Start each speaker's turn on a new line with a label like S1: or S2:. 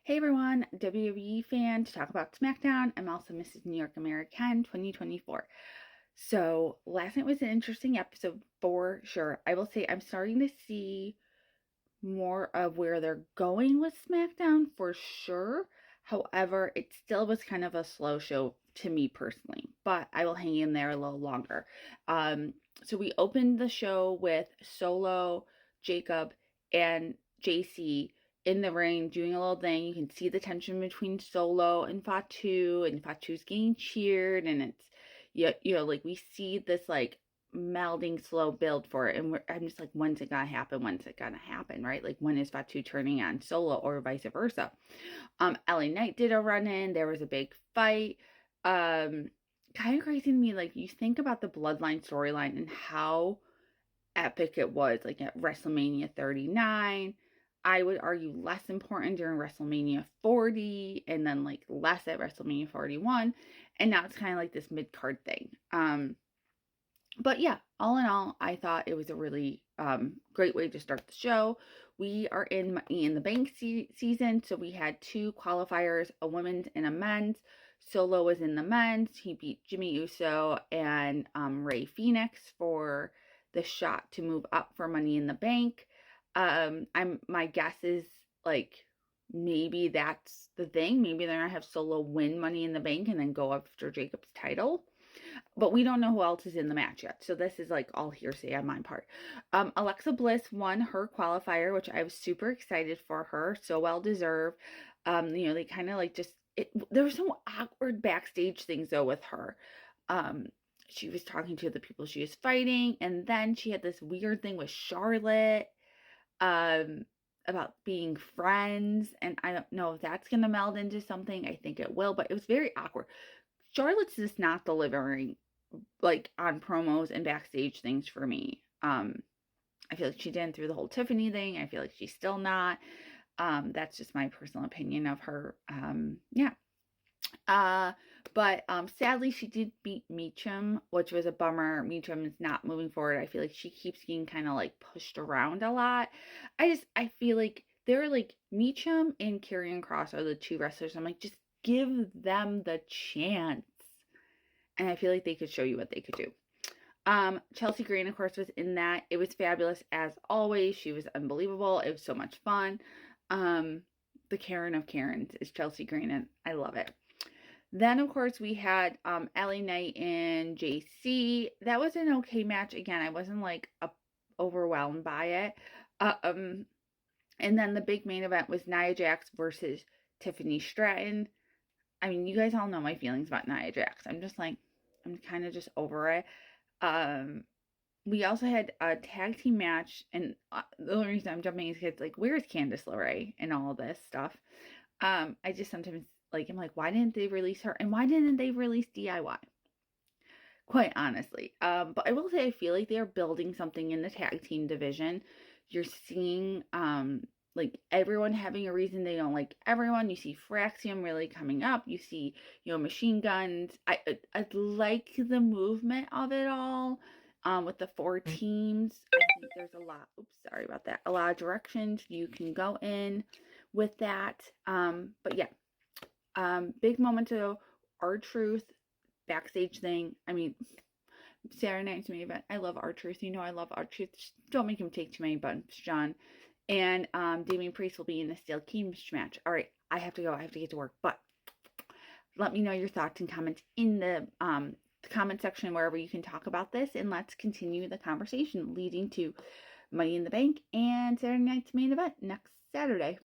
S1: Hey everyone, WWE fan to talk about Smackdown. I'm also Mrs. New York American 2024. So last night was an interesting episode for sure. I will say I'm starting to see more of where they're going with SmackDown for sure. However, it still was kind of a slow show to me personally, but I will hang in there a little longer. So we opened the show with Solo, Jacob, and JC in the ring doing a little thing. You can see the tension between Solo and Fatu's getting cheered, and it's like we see this like melding slow build for it, and I'm just like, when's it gonna happen, right? Like, when is Fatu turning on Solo or vice versa? LA Knight did a run in, there was a big fight. Kind of crazy to me, like, you think about the bloodline storyline and how epic it was, like at WrestleMania 39. I would argue less important during WrestleMania 40, and then like less at WrestleMania 41, and now it's kind of like this mid-card thing. But yeah, all in all, I thought it was a really great way to start the show. We are in Money in the Bank season, so we had two qualifiers, a women's and a men's. Solo was in the men's. He beat Jimmy Uso and Ray Phoenix for the shot to move up for Money in the Bank. My guess is like maybe that's the thing. Maybe they're gonna have Solo win Money in the Bank and then go after Jacob's title, but we don't know who else is in the match yet. So this is like all hearsay on my part. Alexa Bliss won her qualifier, which I was super excited for her. So well deserved. They kind of like there were some awkward backstage things though with her. She was talking to the people she was fighting, and then she had this weird thing with Charlotte about being friends, and I don't know if that's gonna meld into something. I think it will, but it was very awkward. Charlotte's just not delivering like on promos and backstage things for me. I feel like she didn't through the whole Tiffany thing. I feel like she's still not. That's just my personal opinion of her. Yeah. But sadly she did beat Meacham, which was a bummer. Meacham is not moving forward. I feel like she keeps getting kind of like pushed around a lot. I feel like they're like Meacham and Karrion Kross are the two wrestlers. I'm like, just give them the chance. And I feel like they could show you what they could do. Chelsea Green, of course, was in that. It was fabulous as always. She was unbelievable. It was so much fun. The Karen of Karens is Chelsea Green, and I love it. Then, of course, we had LA Knight and JC. That was an okay match. Again, I wasn't like overwhelmed by it. And then the big main event was Nia Jax versus Tiffany Stratton. I mean, you guys all know my feelings about Nia Jax. I'm just like, I'm kind of just over it. We also had a tag team match, and the only reason I'm jumping is because, like, where's Candice LeRae and all this stuff? I just sometimes, like, I'm like, why didn't they release her? And why didn't they release DIY? Quite honestly. But I will say, I feel like they're building something in the tag team division. You're seeing, like, everyone having a reason they don't like everyone. You see Fraxium really coming up. You see, Machine Guns. I like the movement of it all. With the 4 teams, I think there's a lot. Oops, sorry about that. A lot of directions you can go in with that. But yeah, big moment to R-Truth backstage thing. I mean, Saturday night's main event. I love R-Truth. I love R-Truth. Don't make him take too many bumps, John. And Damian Priest will be in the Steel Cage match. All right, I have to go. I have to get to work. But let me know your thoughts and comments in the comment section wherever you can talk about this, and let's continue the conversation leading to Money in the Bank and Saturday night's main event next Saturday.